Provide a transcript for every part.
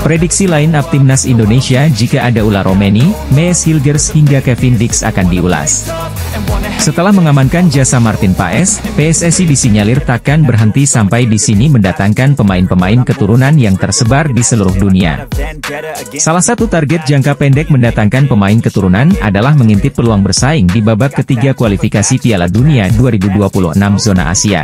Prediksi line up timnas Indonesia jika ada Ola Romeni, Mees Hilgers hingga Kevin Dix akan diulas. Setelah mengamankan jasa Martin Paes, PSSI disinyalir takkan berhenti sampai di sini mendatangkan pemain-pemain keturunan yang tersebar di seluruh dunia. Salah satu target jangka pendek mendatangkan pemain keturunan adalah mengintip peluang bersaing di babak ketiga kualifikasi Piala Dunia 2026 zona Asia.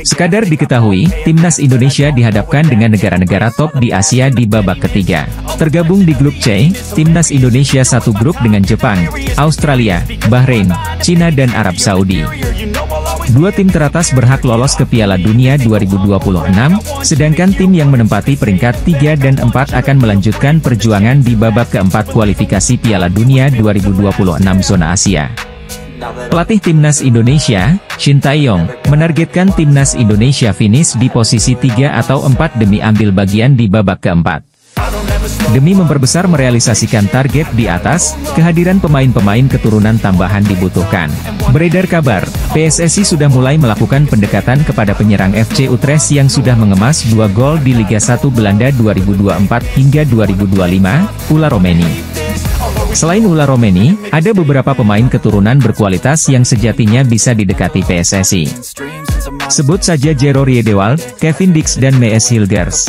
Sekadar diketahui, timnas Indonesia dihadapkan dengan negara-negara top di Asia di babak ketiga. Tergabung di grup C, timnas Indonesia satu grup dengan Jepang, Australia, Bahrain, Cina dan Arab Saudi. Dua tim teratas berhak lolos ke Piala Dunia 2026, sedangkan tim yang menempati peringkat 3 dan 4 akan melanjutkan perjuangan di babak keempat kualifikasi Piala Dunia 2026 zona Asia. Pelatih timnas Indonesia, Shin Tae-yong, menargetkan timnas Indonesia finish di posisi 3 atau 4 demi ambil bagian di babak keempat. Demi memperbesar merealisasikan target di atas, kehadiran pemain-pemain keturunan tambahan dibutuhkan. Beredar kabar, PSSI sudah mulai melakukan pendekatan kepada penyerang FC Utrecht yang sudah mengemas 2 gol di Liga 1 Belanda 2024 hingga 2025, Ola Romeni. Selain Ola Romeni, ada beberapa pemain keturunan berkualitas yang sejatinya bisa didekati PSSI. Sebut saja Jero Riedewald, Kevin Dix dan Mees Hilgers.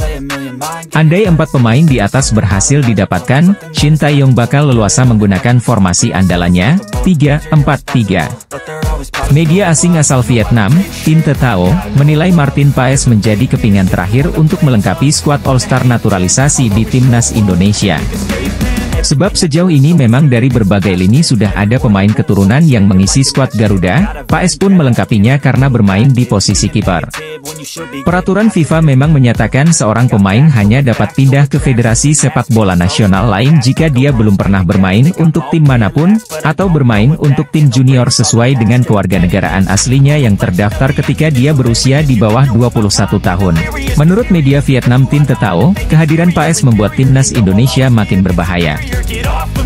Andai 4 pemain di atas berhasil didapatkan, Shin Tae-yong bakal leluasa menggunakan formasi andalannya, 3-4-3. Media asing asal Vietnam, Tin Te Tao, menilai Martin Paes menjadi kepingan terakhir untuk melengkapi skuad All-Star naturalisasi di timnas Indonesia. Sebab sejauh ini memang dari berbagai lini sudah ada pemain keturunan yang mengisi skuad Garuda, Paes pun melengkapinya karena bermain di posisi kiper. Peraturan FIFA memang menyatakan seorang pemain hanya dapat pindah ke federasi sepak bola nasional lain jika dia belum pernah bermain untuk tim manapun, atau bermain untuk tim junior sesuai dengan kewarganegaraan aslinya yang terdaftar ketika dia berusia di bawah 21 tahun. Menurut media Vietnam Tin Te Tao, kehadiran Paes membuat timnas Indonesia makin berbahaya.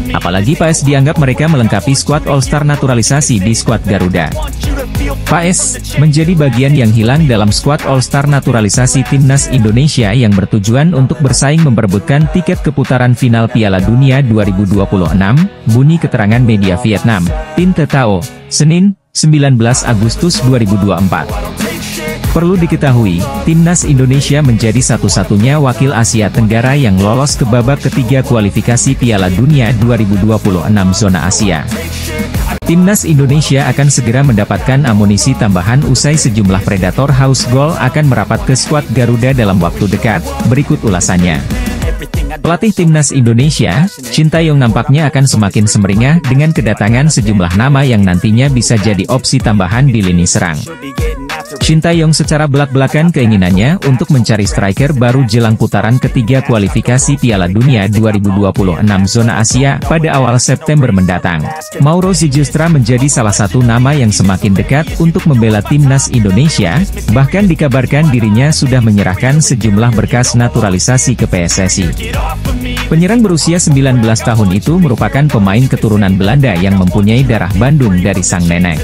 Apalagi Paes dianggap mereka melengkapi skuad All-Star naturalisasi di skuad Garuda. Paes menjadi bagian yang hilang dalam skuad All-Star naturalisasi timnas Indonesia yang bertujuan untuk bersaing memperebutkan tiket keputaran final Piala Dunia 2026, bunyi keterangan media Vietnam, Tin Te Tao, Senin, 19 Agustus 2024. Perlu diketahui, timnas Indonesia menjadi satu-satunya wakil Asia Tenggara yang lolos ke babak ketiga kualifikasi Piala Dunia 2026 zona Asia. Timnas Indonesia akan segera mendapatkan amunisi tambahan usai sejumlah predator haus gol akan merapat ke skuad Garuda dalam waktu dekat, berikut ulasannya. Pelatih timnas Indonesia, Shin Tae-yong nampaknya akan semakin semeringah dengan kedatangan sejumlah nama yang nantinya bisa jadi opsi tambahan di lini serang. Shin Tae-yong secara belak-belakan keinginannya untuk mencari striker baru jelang putaran ketiga kualifikasi Piala Dunia 2026 zona Asia pada awal September mendatang. Mauro Zijustra menjadi salah satu nama yang semakin dekat untuk membela timnas Indonesia, bahkan dikabarkan dirinya sudah menyerahkan sejumlah berkas naturalisasi ke PSSI. Penyerang berusia 19 tahun itu merupakan pemain keturunan Belanda yang mempunyai darah Bandung dari sang nenek.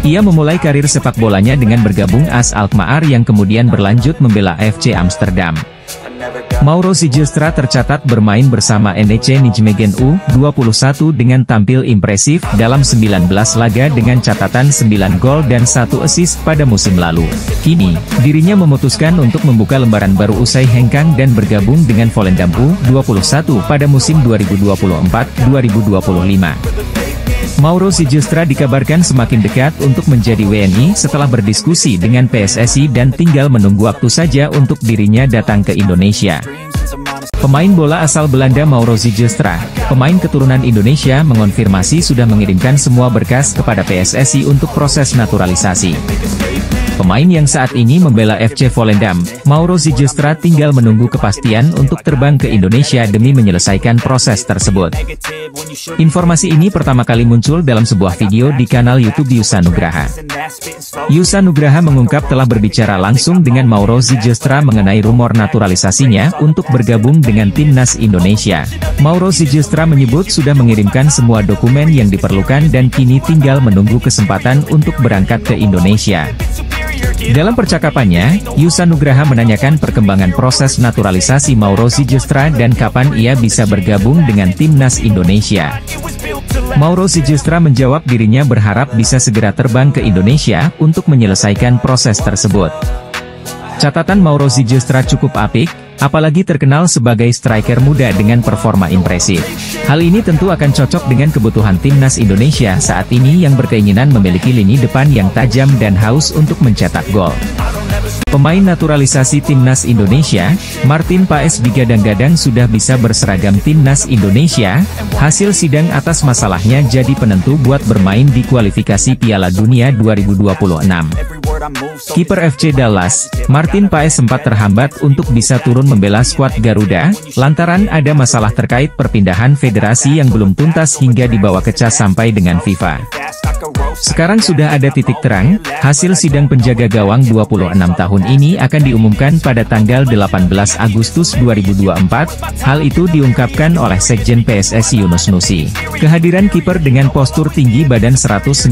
Ia memulai karir sepak bolanya dengan bergabung AS Alkmaar yang kemudian berlanjut membela FC Amsterdam. Mauro Zijustra tercatat bermain bersama NEC Nijmegen U21 dengan tampil impresif dalam 19 laga dengan catatan 9 gol dan 1 assist pada musim lalu. Kini, dirinya memutuskan untuk membuka lembaran baru usai hengkang dan bergabung dengan Volendam U21 pada musim 2024-2025. Mauro Zijustra dikabarkan semakin dekat untuk menjadi WNI setelah berdiskusi dengan PSSI dan tinggal menunggu waktu saja untuk dirinya datang ke Indonesia. Pemain bola asal Belanda Mauro Zijustra, pemain keturunan Indonesia mengonfirmasi sudah mengirimkan semua berkas kepada PSSI untuk proses naturalisasi. Pemain yang saat ini membela FC Volendam, Mauro Zylstra tinggal menunggu kepastian untuk terbang ke Indonesia demi menyelesaikan proses tersebut. Informasi ini pertama kali muncul dalam sebuah video di kanal YouTube Yusa Nugraha. Yusa Nugraha mengungkap telah berbicara langsung dengan Mauro Zylstra mengenai rumor naturalisasinya untuk bergabung dengan timnas Indonesia. Mauro Zylstra menyebut sudah mengirimkan semua dokumen yang diperlukan dan kini tinggal menunggu kesempatan untuk berangkat ke Indonesia. Dalam percakapannya, Yusa Nugraha menanyakan perkembangan proses naturalisasi Mauro Zylstra dan kapan ia bisa bergabung dengan timnas Indonesia. Mauro Zylstra menjawab dirinya berharap bisa segera terbang ke Indonesia untuk menyelesaikan proses tersebut. Catatan Mauro Zylstra cukup apik, apalagi terkenal sebagai striker muda dengan performa impresif. Hal ini tentu akan cocok dengan kebutuhan timnas Indonesia saat ini yang berkeinginan memiliki lini depan yang tajam dan haus untuk mencetak gol. Pemain naturalisasi timnas Indonesia, Martin Paes digadang-gadang sudah bisa berseragam timnas Indonesia. Hasil sidang atas masalahnya jadi penentu buat bermain di kualifikasi Piala Dunia 2026. Kiper FC Dallas, Martin Paes sempat terhambat untuk bisa turun membela skuad Garuda, lantaran ada masalah terkait perpindahan federasi yang belum tuntas hingga dibawa ke CAS sampai dengan FIFA. Sekarang sudah ada titik terang, hasil sidang penjaga gawang 26 tahun ini akan diumumkan pada tanggal 18 Agustus 2024, hal itu diungkapkan oleh Sekjen PSSI Yunus Nusi. Kehadiran kiper dengan postur tinggi badan 192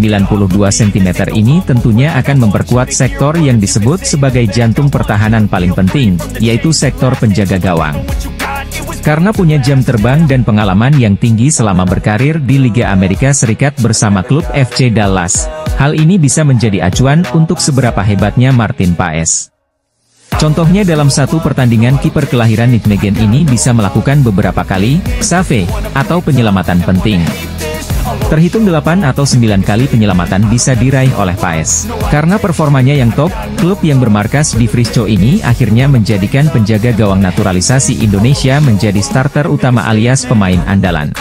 cm ini tentunya akan memperkuat sektor yang disebut sebagai jantung pertahanan paling penting, yaitu sektor penjaga gawang. Karena punya jam terbang dan pengalaman yang tinggi selama berkarir di Liga Amerika Serikat bersama klub FC Dallas, hal ini bisa menjadi acuan untuk seberapa hebatnya Martin Paes. Contohnya dalam satu pertandingan kiper kelahiran Nijmegen ini bisa melakukan beberapa kali save atau penyelamatan penting. Terhitung 8 atau 9 kali penyelamatan bisa diraih oleh Paes. Karena performanya yang top, klub yang bermarkas di Frisco ini akhirnya menjadikan penjaga gawang naturalisasi Indonesia menjadi starter utama alias pemain andalan.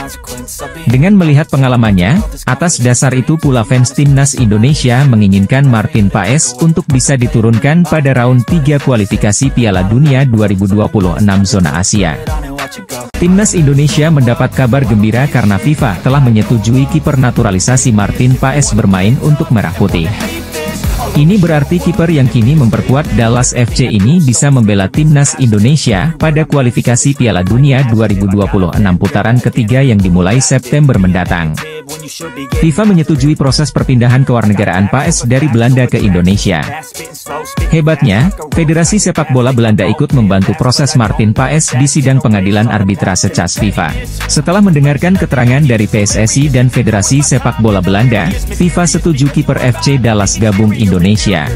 Dengan melihat pengalamannya, atas dasar itu pula fans timnas Indonesia menginginkan Martin Paes untuk bisa diturunkan pada round 3 kualifikasi Piala Dunia 2026 zona Asia. Timnas Indonesia mendapat kabar gembira karena FIFA telah menyetujui kiper naturalisasi Martin Paes bermain untuk Merah Putih. Ini berarti kiper yang kini memperkuat Dallas FC ini bisa membela timnas Indonesia pada kualifikasi Piala Dunia 2026 putaran ketiga yang dimulai September mendatang. FIFA menyetujui proses perpindahan kewarganegaraan Paes dari Belanda ke Indonesia. Hebatnya, Federasi Sepak Bola Belanda ikut membantu proses Martin Paes di sidang pengadilan arbitrase CAS FIFA. Setelah mendengarkan keterangan dari PSSI dan Federasi Sepak Bola Belanda, FIFA setuju kiper FC Dallas gabung Indonesia.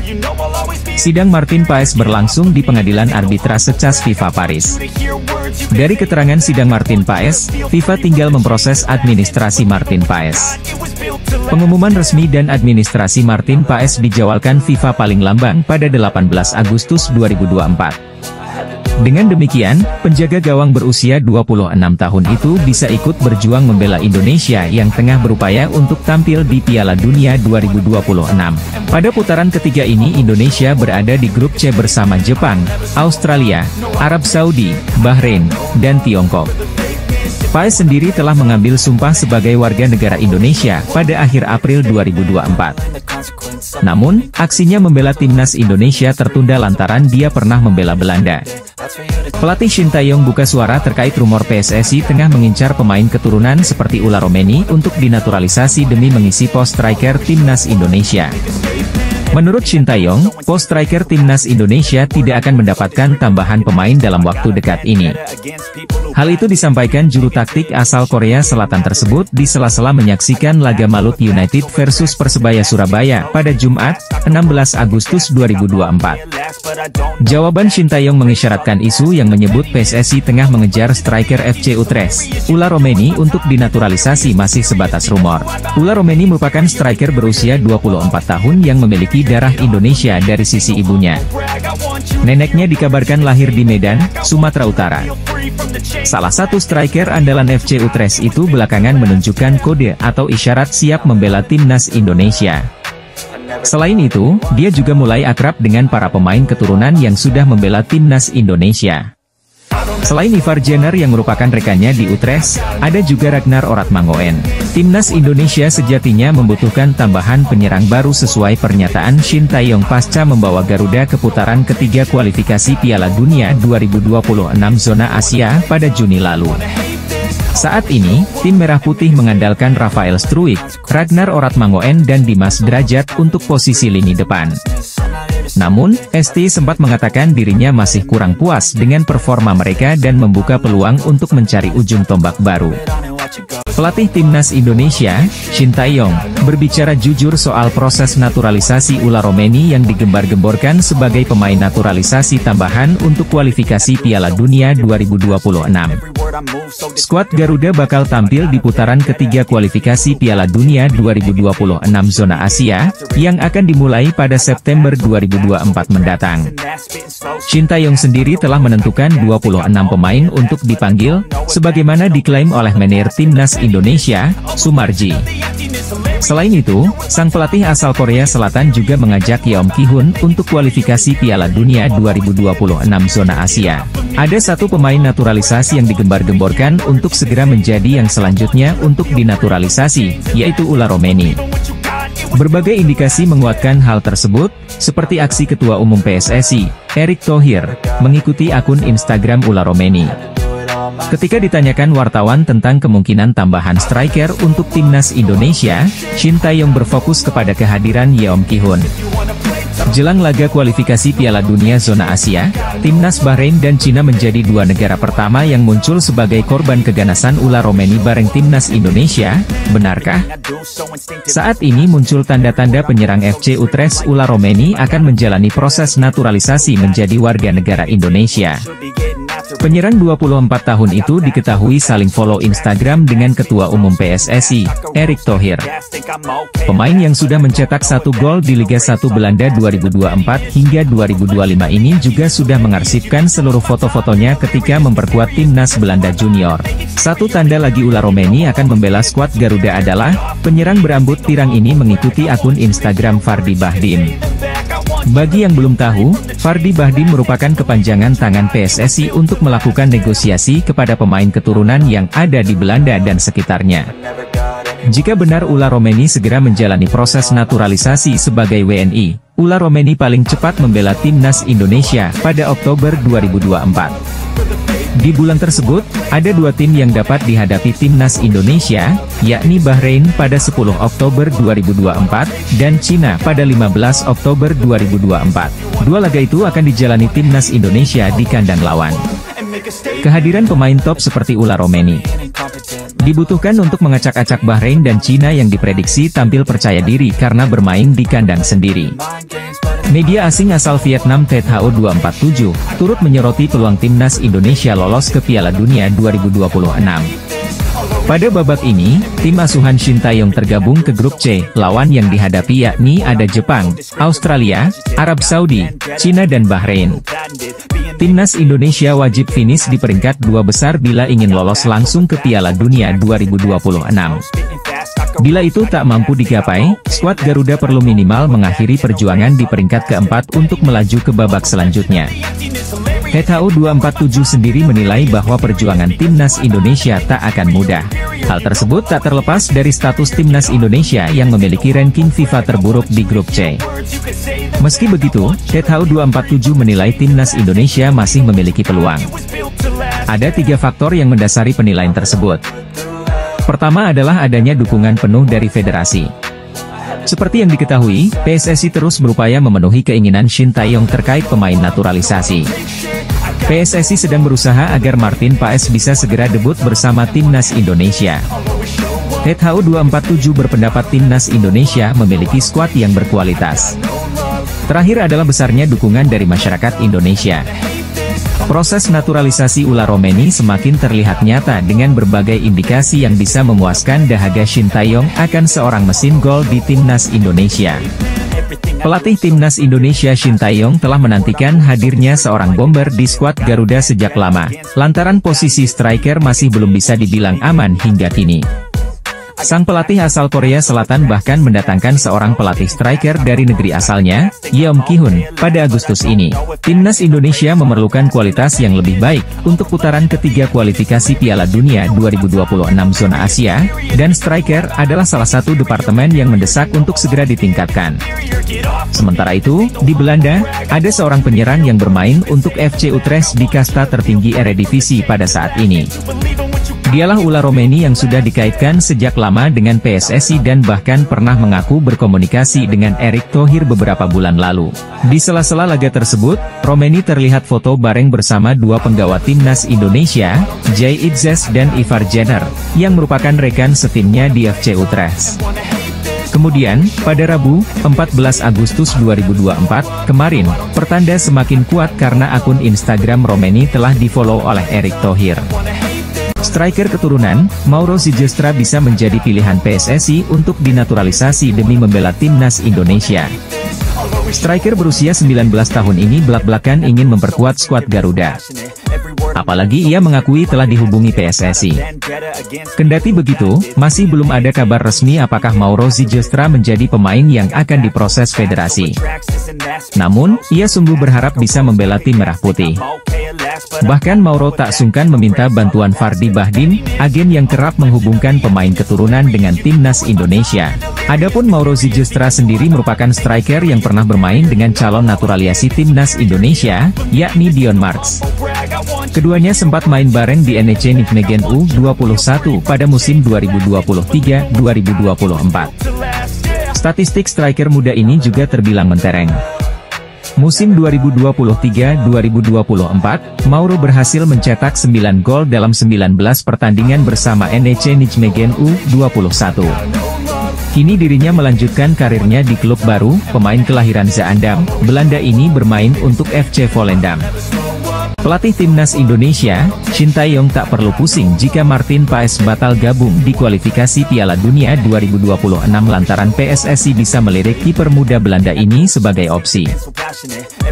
Sidang Martin Paes berlangsung di pengadilan arbitrase CAS FIFA Paris. Dari keterangan sidang Martin Paes, FIFA tinggal memproses administrasi Martin Paes. Pengumuman resmi dan administrasi Martin Paes dijadwalkan FIFA paling lamban pada 18 Agustus 2024. Dengan demikian, penjaga gawang berusia 26 tahun itu bisa ikut berjuang membela Indonesia yang tengah berupaya untuk tampil di Piala Dunia 2026. Pada putaran ketiga ini Indonesia berada di grup C bersama Jepang, Australia, Arab Saudi, Bahrain, dan Tiongkok. Paes sendiri telah mengambil sumpah sebagai warga negara Indonesia pada akhir April 2024. Namun, aksinya membela timnas Indonesia tertunda lantaran dia pernah membela Belanda. Pelatih Shin Tae-yong buka suara terkait rumor PSSI tengah mengincar pemain keturunan seperti Ula Romeni untuk dinaturalisasi demi mengisi pos striker timnas Indonesia. Menurut Shin Tae-yong, pos striker timnas Indonesia tidak akan mendapatkan tambahan pemain dalam waktu dekat ini. Hal itu disampaikan juru taktik asal Korea Selatan tersebut di sela-sela menyaksikan laga Malut United versus Persebaya Surabaya pada Jumat, 16 Agustus 2024. Jawaban Shin Tae-yong mengisyaratkan isu yang menyebut PSSI tengah mengejar striker FC Utrecht, Ula Romeni untuk dinaturalisasi masih sebatas rumor. Ula Romeni merupakan striker berusia 24 tahun yang memiliki darah Indonesia dari sisi ibunya. Neneknya dikabarkan lahir di Medan, Sumatera Utara. Salah satu striker andalan FC Utrecht itu belakangan menunjukkan kode atau isyarat siap membela timnas Indonesia. Selain itu, dia juga mulai akrab dengan para pemain keturunan yang sudah membela timnas Indonesia. Selain Ivar Jenner yang merupakan rekannya di Utrecht, ada juga Ragnar Oratmangoen. Timnas Indonesia sejatinya membutuhkan tambahan penyerang baru sesuai pernyataan Shin Tae-yong pasca membawa Garuda ke putaran ketiga kualifikasi Piala Dunia 2026 zona Asia pada Juni lalu. Saat ini, tim Merah Putih mengandalkan Rafael Struijk, Ragnar Oratmangoen dan Dimas Derajat untuk posisi lini depan. Namun, ST sempat mengatakan dirinya masih kurang puas dengan performa mereka dan membuka peluang untuk mencari ujung tombak baru. Pelatih Timnas Indonesia, Shin Tae-yong, berbicara jujur soal proses naturalisasi Ula Romeni yang digembar-gemborkan sebagai pemain naturalisasi tambahan untuk kualifikasi Piala Dunia 2026. Skuad Garuda bakal tampil di putaran ketiga kualifikasi Piala Dunia 2026 zona Asia, yang akan dimulai pada September 2024 mendatang. Shin Tae-yong sendiri telah menentukan 26 pemain untuk dipanggil, sebagaimana diklaim oleh manajer Timnas Indonesia, Sumarji. Selain itu, sang pelatih asal Korea Selatan juga mengajak Yeom Ki-hun untuk kualifikasi Piala Dunia 2026 zona Asia. Ada satu pemain naturalisasi yang digembar-gemborkan untuk segera menjadi yang selanjutnya untuk dinaturalisasi, yaitu Ula Romeni. Berbagai indikasi menguatkan hal tersebut, seperti aksi Ketua Umum PSSI, Erick Thohir, mengikuti akun Instagram Ula Romeni. Ketika ditanyakan wartawan tentang kemungkinan tambahan striker untuk timnas Indonesia, Shin Tae-yong berfokus kepada kehadiran Yeom Ki-hun. Jelang laga kualifikasi Piala Dunia zona Asia, timnas Bahrain dan Cina menjadi dua negara pertama yang muncul sebagai korban keganasan Ula Romeni bareng timnas Indonesia, benarkah? Saat ini muncul tanda-tanda penyerang FC Utrecht Ula Romeni akan menjalani proses naturalisasi menjadi warga negara Indonesia. Penyerang 24 tahun itu diketahui saling follow Instagram dengan Ketua Umum PSSI, Erick Thohir. Pemain yang sudah mencetak 1 gol di Liga 1 Belanda 2024 hingga 2025 ini juga sudah mengarsipkan seluruh foto-fotonya ketika memperkuat timnas Belanda junior. Satu tanda lagi Ula Romeni akan membela skuad Garuda adalah, penyerang berambut pirang ini mengikuti akun Instagram Fardi Bahdim. Bagi yang belum tahu, Fardi Bahdim merupakan kepanjangan tangan PSSI untuk melakukan negosiasi kepada pemain keturunan yang ada di Belanda dan sekitarnya. Jika benar Ula Romeni segera menjalani proses naturalisasi sebagai WNI, Ula Romeni paling cepat membela timnas Indonesia pada Oktober 2024. Di bulan tersebut, ada dua tim yang dapat dihadapi timnas Indonesia, yakni Bahrain pada 10 Oktober 2024, dan Cina pada 15 Oktober 2024. Dua laga itu akan dijalani timnas Indonesia di kandang lawan. Kehadiran pemain top seperti Ula Romeni dibutuhkan untuk mengacak-acak Bahrain dan Cina yang diprediksi tampil percaya diri karena bermain di kandang sendiri. Media asing asal Vietnam THO 247, turut menyoroti peluang timnas Indonesia lolos ke Piala Dunia 2026. Pada babak ini, tim asuhan Shin Tae-yong tergabung ke grup C, lawan yang dihadapi yakni ada Jepang, Australia, Arab Saudi, Cina dan Bahrain. Timnas Indonesia wajib finish di peringkat 2 besar bila ingin lolos langsung ke Piala Dunia 2026. Bila itu tak mampu digapai, skuad Garuda perlu minimal mengakhiri perjuangan di peringkat keempat untuk melaju ke babak selanjutnya. THO 247 sendiri menilai bahwa perjuangan timnas Indonesia tak akan mudah. Hal tersebut tak terlepas dari status timnas Indonesia yang memiliki ranking FIFA terburuk di grup C. Meski begitu, THO 247 menilai timnas Indonesia masih memiliki peluang. Ada 3 faktor yang mendasari penilaian tersebut. Pertama adalah adanya dukungan penuh dari federasi. Seperti yang diketahui, PSSI terus berupaya memenuhi keinginan Shin Tae-yong terkait pemain naturalisasi. PSSI sedang berusaha agar Martin Paes bisa segera debut bersama timnas Indonesia. THO 247 berpendapat timnas Indonesia memiliki skuad yang berkualitas. Terakhir adalah besarnya dukungan dari masyarakat Indonesia. Proses naturalisasi Ula Romeni semakin terlihat nyata dengan berbagai indikasi yang bisa memuaskan dahaga Shin Tae-yong akan seorang mesin gol di timnas Indonesia. Pelatih timnas Indonesia Shin Tae-yong telah menantikan hadirnya seorang bomber di skuad Garuda sejak lama, lantaran posisi striker masih belum bisa dibilang aman hingga kini. Sang pelatih asal Korea Selatan bahkan mendatangkan seorang pelatih striker dari negeri asalnya, Yeom Ki-hun, pada Agustus ini. Timnas Indonesia memerlukan kualitas yang lebih baik untuk putaran ketiga kualifikasi Piala Dunia 2026 zona Asia, dan striker adalah salah satu departemen yang mendesak untuk segera ditingkatkan. Sementara itu, di Belanda, ada seorang penyerang yang bermain untuk FC Utrecht di kasta tertinggi Eredivisie pada saat ini. Dialah Ula Romeni yang sudah dikaitkan sejak lama dengan PSSI dan bahkan pernah mengaku berkomunikasi dengan Erick Thohir beberapa bulan lalu. Di sela-sela laga tersebut, Romeni terlihat foto bareng bersama dua penggawa timnas Indonesia, Jay Itzes dan Ivar Jenner, yang merupakan rekan setimnya di FC Utrecht. Kemudian, pada Rabu, 14 Agustus 2024, kemarin, pertanda semakin kuat karena akun Instagram Romeni telah di-follow oleh Erick Thohir. Striker keturunan, Mauro Ziegestra bisa menjadi pilihan PSSI untuk dinaturalisasi demi membela timnas Indonesia. Striker berusia 19 tahun ini belak-belakan ingin memperkuat skuad Garuda. Apalagi ia mengakui telah dihubungi PSSI. Kendati begitu, masih belum ada kabar resmi apakah Mauro Ziegestra menjadi pemain yang akan diproses federasi. Namun, ia sungguh berharap bisa membela tim Merah Putih. Bahkan Mauro tak sungkan meminta bantuan Fardi Bahdim, agen yang kerap menghubungkan pemain keturunan dengan timnas Indonesia. Adapun Mauro Ziegestra sendiri merupakan striker yang pernah bermain dengan calon naturalisasi timnas Indonesia, yakni Dion Marks. Keduanya sempat main bareng di NEC Nijmegen U21 pada musim 2023-2024. Statistik striker muda ini juga terbilang mentereng. Musim 2023-2024, Mauro berhasil mencetak 9 gol dalam 19 pertandingan bersama NEC Nijmegen U21. Kini dirinya melanjutkan karirnya di klub baru, pemain kelahiran Zaandam, Belanda ini bermain untuk FC Volendam. Pelatih timnas Indonesia, Shin Tae-yong tak perlu pusing jika Martin Paes batal gabung di kualifikasi Piala Dunia 2026 lantaran PSSI bisa melirik kiper muda Belanda ini sebagai opsi.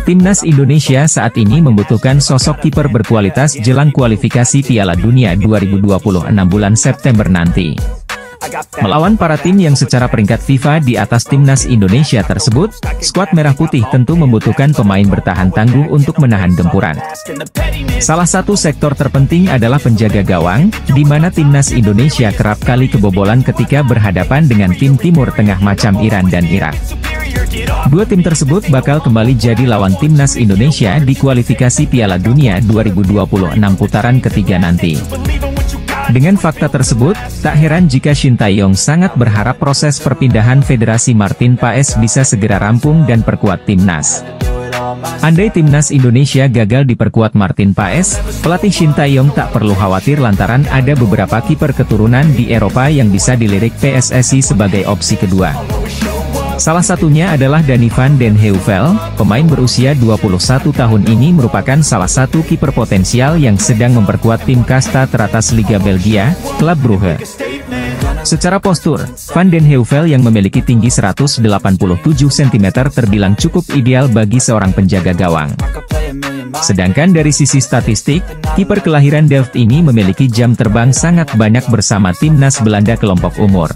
Timnas Indonesia saat ini membutuhkan sosok kiper berkualitas jelang kualifikasi Piala Dunia 2026 bulan September nanti. Melawan para tim yang secara peringkat FIFA di atas timnas Indonesia tersebut, skuad Merah Putih tentu membutuhkan pemain bertahan tangguh untuk menahan gempuran. Salah satu sektor terpenting adalah penjaga gawang, di mana timnas Indonesia kerap kali kebobolan ketika berhadapan dengan tim Timur Tengah macam Iran dan Irak. Dua tim tersebut bakal kembali jadi lawan timnas Indonesia di kualifikasi Piala Dunia 2026 putaran ketiga nanti. Dengan fakta tersebut, tak heran jika Shin Tae-yong sangat berharap proses perpindahan Federasi Martin Paes bisa segera rampung dan perkuat timnas. Andai timnas Indonesia gagal diperkuat Martin Paes, pelatih Shin Tae-yong tak perlu khawatir lantaran ada beberapa kiper keturunan di Eropa yang bisa dilirik PSSI sebagai opsi kedua. Salah satunya adalah Danny van den Heuvel, pemain berusia 21 tahun ini merupakan salah satu kiper potensial yang sedang memperkuat tim kasta teratas Liga Belgia, Club Brugge. Secara postur, Van den Heuvel yang memiliki tinggi 187 cm terbilang cukup ideal bagi seorang penjaga gawang. Sedangkan dari sisi statistik, kiper kelahiran Delft ini memiliki jam terbang sangat banyak bersama timnas Belanda kelompok umur.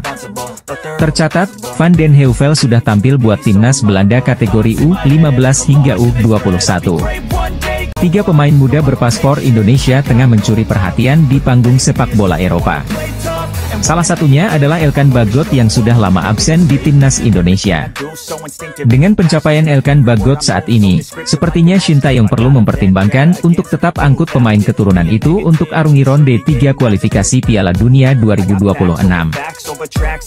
Tercatat, Van den Heuvel sudah tampil buat timnas Belanda kategori U15 hingga U21. Tiga pemain muda berpaspor Indonesia tengah mencuri perhatian di panggung sepak bola Eropa. Salah satunya adalah Elkan Bagot yang sudah lama absen di timnas Indonesia. Dengan pencapaian Elkan Bagot saat ini, sepertinya Shin Tae-yong perlu mempertimbangkan untuk tetap angkut pemain keturunan itu untuk arungi ronde 3 kualifikasi Piala Dunia 2026.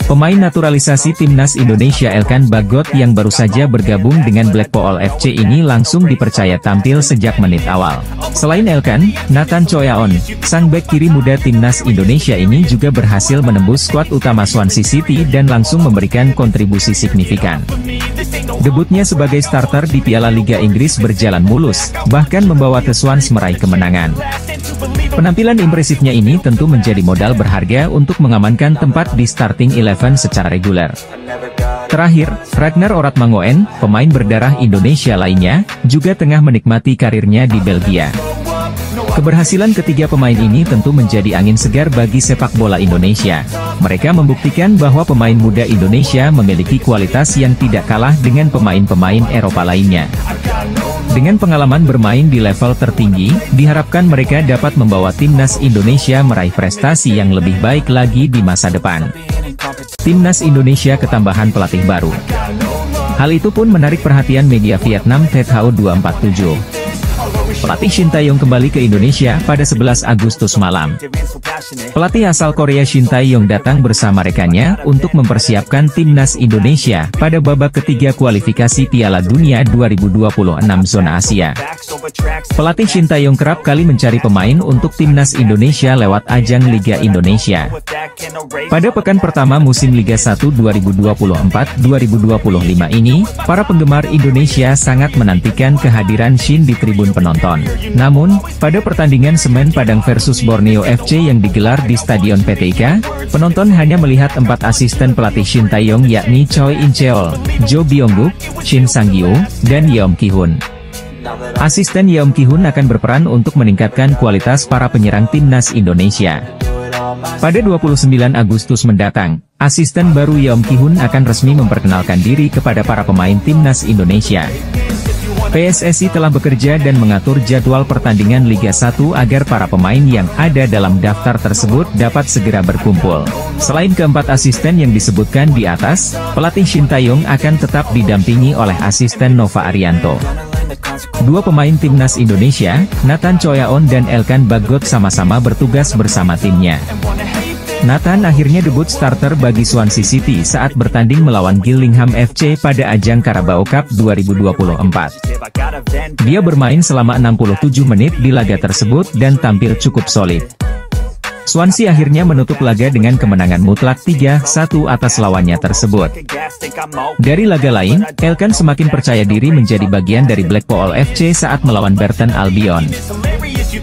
Pemain naturalisasi timnas Indonesia Elkan Bagot yang baru saja bergabung dengan Blackpool FC ini langsung dipercaya tampil sejak menit awal. Selain Elkan, Nathan Choyaon, sang bek kiri muda timnas Indonesia ini juga berhasil menembus skuad utama Swansea City dan langsung memberikan kontribusi signifikan. Debutnya sebagai starter di Piala Liga Inggris berjalan mulus, bahkan membawa The Swans meraih kemenangan. Penampilan impresifnya ini tentu menjadi modal berharga untuk mengamankan tempat di starting 11 secara reguler. Terakhir, Ragnar Oratmangoen, pemain berdarah Indonesia lainnya, juga tengah menikmati karirnya di Belgia. Keberhasilan ketiga pemain ini tentu menjadi angin segar bagi sepak bola Indonesia. Mereka membuktikan bahwa pemain muda Indonesia memiliki kualitas yang tidak kalah dengan pemain-pemain Eropa lainnya. Dengan pengalaman bermain di level tertinggi, diharapkan mereka dapat membawa timnas Indonesia meraih prestasi yang lebih baik lagi di masa depan. Timnas Indonesia ketambahan pelatih baru. Hal itu pun menarik perhatian media Vietnam THO247. Pelatih Shin Tae-yong kembali ke Indonesia pada 11 Agustus malam. Pelatih asal Korea Shin Tae-yong datang bersama rekannya untuk mempersiapkan timnas Indonesia pada babak ketiga kualifikasi Piala Dunia 2026 zona Asia. Pelatih Shin Tae-yong kerap kali mencari pemain untuk timnas Indonesia lewat ajang Liga Indonesia. Pada pekan pertama musim Liga 1 2024-2025 ini, para penggemar Indonesia sangat menantikan kehadiran Shin di tribun penonton. Namun, pada pertandingan Semen Padang versus Borneo FC yang digelar di Stadion PTIK, penonton hanya melihat 4 asisten pelatih Shin Tae-yong yakni Choi In-cheol, Jo Byung-guk, Shin Sang-gyu, dan Yeom Ki-hun. Asisten Yeom Ki-hun akan berperan untuk meningkatkan kualitas para penyerang timnas Indonesia. Pada 29 Agustus mendatang, asisten baru Yeom Ki-hun akan resmi memperkenalkan diri kepada para pemain timnas Indonesia. PSSI telah bekerja dan mengatur jadwal pertandingan Liga 1 agar para pemain yang ada dalam daftar tersebut dapat segera berkumpul. Selain keempat asisten yang disebutkan di atas, pelatih Shin Tae-yong akan tetap didampingi oleh asisten Nova Arianto. Dua pemain timnas Indonesia, Nathan Choyaon dan Elkan Bagot sama-sama bertugas bersama timnya. Nathan akhirnya debut starter bagi Swansea City saat bertanding melawan Gillingham FC pada ajang Carabao Cup 2024. Dia bermain selama 67 menit di laga tersebut dan tampil cukup solid. Swansea akhirnya menutup laga dengan kemenangan mutlak 3-1 atas lawannya tersebut. Dari laga lain, Elkan semakin percaya diri menjadi bagian dari Blackpool FC saat melawan Burton Albion.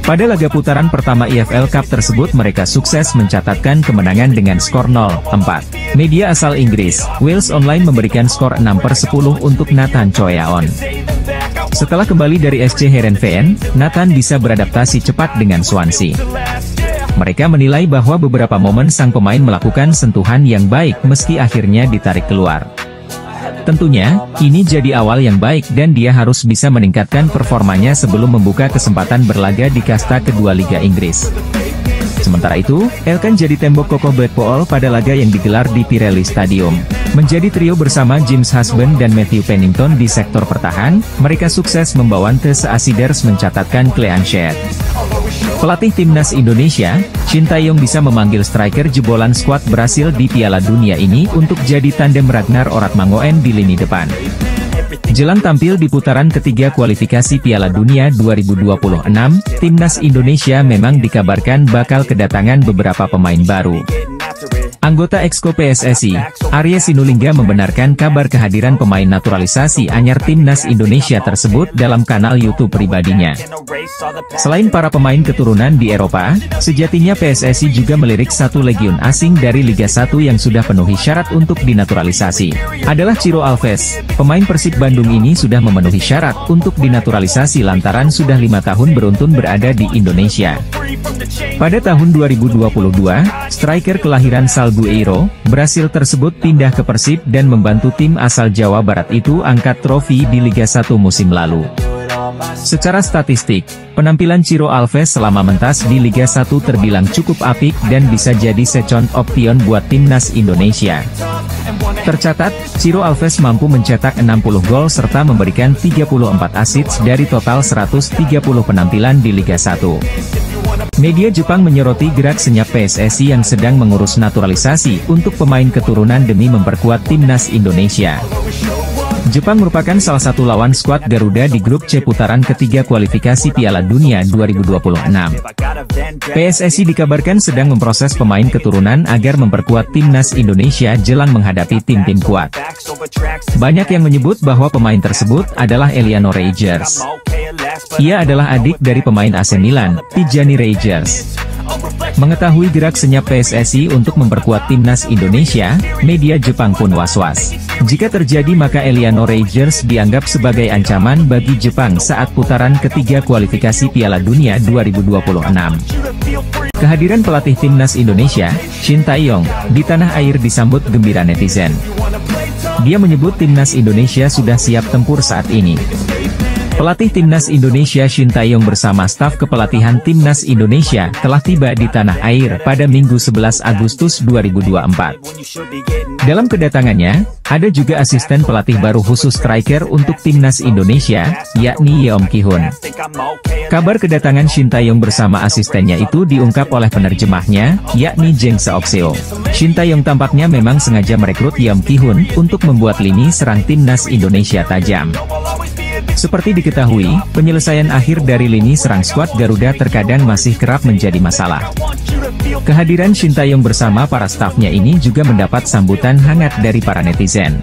Pada laga putaran pertama EFL Cup tersebut mereka sukses mencatatkan kemenangan dengan skor 0-4. Media asal Inggris, Wales Online memberikan skor 6/10 untuk Nathan Choyaon. Setelah kembali dari SC Heerenveen, Nathan bisa beradaptasi cepat dengan Swansea. Mereka menilai bahwa beberapa momen sang pemain melakukan sentuhan yang baik meski akhirnya ditarik keluar. Tentunya, ini jadi awal yang baik dan dia harus bisa meningkatkan performanya sebelum membuka kesempatan berlaga di kasta kedua Liga Inggris. Sementara itu, Elkan jadi tembok kokoh Blackpool pada laga yang digelar di Pirelli Stadium. Menjadi trio bersama James Husband dan Matthew Pennington di sektor pertahan, mereka sukses membawa The Seasiders mencatatkan clean sheet. Pelatih timnas Indonesia, Shin Tae-yong bisa memanggil striker jebolan skuad Brasil di Piala Dunia ini untuk jadi tandem Ragnar Oratmangoen di lini depan. Jelang tampil di putaran ketiga kualifikasi Piala Dunia 2026, timnas Indonesia memang dikabarkan bakal kedatangan beberapa pemain baru. Anggota Exco PSSI, Arya Sinulinga membenarkan kabar kehadiran pemain naturalisasi anyar timnas Indonesia tersebut dalam kanal YouTube pribadinya. Selain para pemain keturunan di Eropa, sejatinya PSSI juga melirik satu legion asing dari Liga 1 yang sudah penuhi syarat untuk dinaturalisasi. Adalah Ciro Alves. Pemain Persib Bandung ini sudah memenuhi syarat untuk dinaturalisasi lantaran sudah 5 tahun beruntun berada di Indonesia. Pada tahun 2022, striker kelahiran Salgueiro, Brasil tersebut pindah ke Persib dan membantu tim asal Jawa Barat itu angkat trofi di Liga 1 musim lalu. Secara statistik, penampilan Ciro Alves selama mentas di Liga 1 terbilang cukup apik dan bisa jadi second option buat timnas Indonesia. Tercatat, Ciro Alves mampu mencetak 60 gol serta memberikan 34 assist dari total 130 penampilan di Liga 1. Media Jepang menyoroti gerak senyap PSSI yang sedang mengurus naturalisasi untuk pemain keturunan demi memperkuat timnas Indonesia. Jepang merupakan salah satu lawan skuad Garuda di grup C putaran ketiga kualifikasi Piala Dunia 2026. PSSI dikabarkan sedang memproses pemain keturunan agar memperkuat timnas Indonesia jelang menghadapi tim-tim kuat. Banyak yang menyebut bahwa pemain tersebut adalah Eliano Reijers. Ia adalah adik dari pemain AC Milan, Tijani Reijers. Mengetahui gerak senyap PSSI untuk memperkuat timnas Indonesia, media Jepang pun was-was. Jika terjadi maka Eliano Rangers dianggap sebagai ancaman bagi Jepang saat putaran ketiga kualifikasi Piala Dunia 2026. Kehadiran pelatih timnas Indonesia, Shin Tae-yong, di tanah air disambut gembira netizen. Dia menyebut timnas Indonesia sudah siap tempur saat ini. Pelatih timnas Indonesia Shin Tae-yong bersama staf kepelatihan timnas Indonesia telah tiba di tanah air pada Minggu 11 Agustus 2024. Dalam kedatangannya, ada juga asisten pelatih baru khusus striker untuk timnas Indonesia, yakni Yeom Ki-hun. Kabar kedatangan Shin Tae-yong bersama asistennya itu diungkap oleh penerjemahnya, yakni Jeng Seok-seo. Shin Tae-yong tampaknya memang sengaja merekrut Yeom Ki-hun untuk membuat lini serang timnas Indonesia tajam. Seperti diketahui, penyelesaian akhir dari lini serang skuad Garuda terkadang masih kerap menjadi masalah. Kehadiran Shin Tae-yong bersama para stafnya ini juga mendapat sambutan hangat dari para netizen.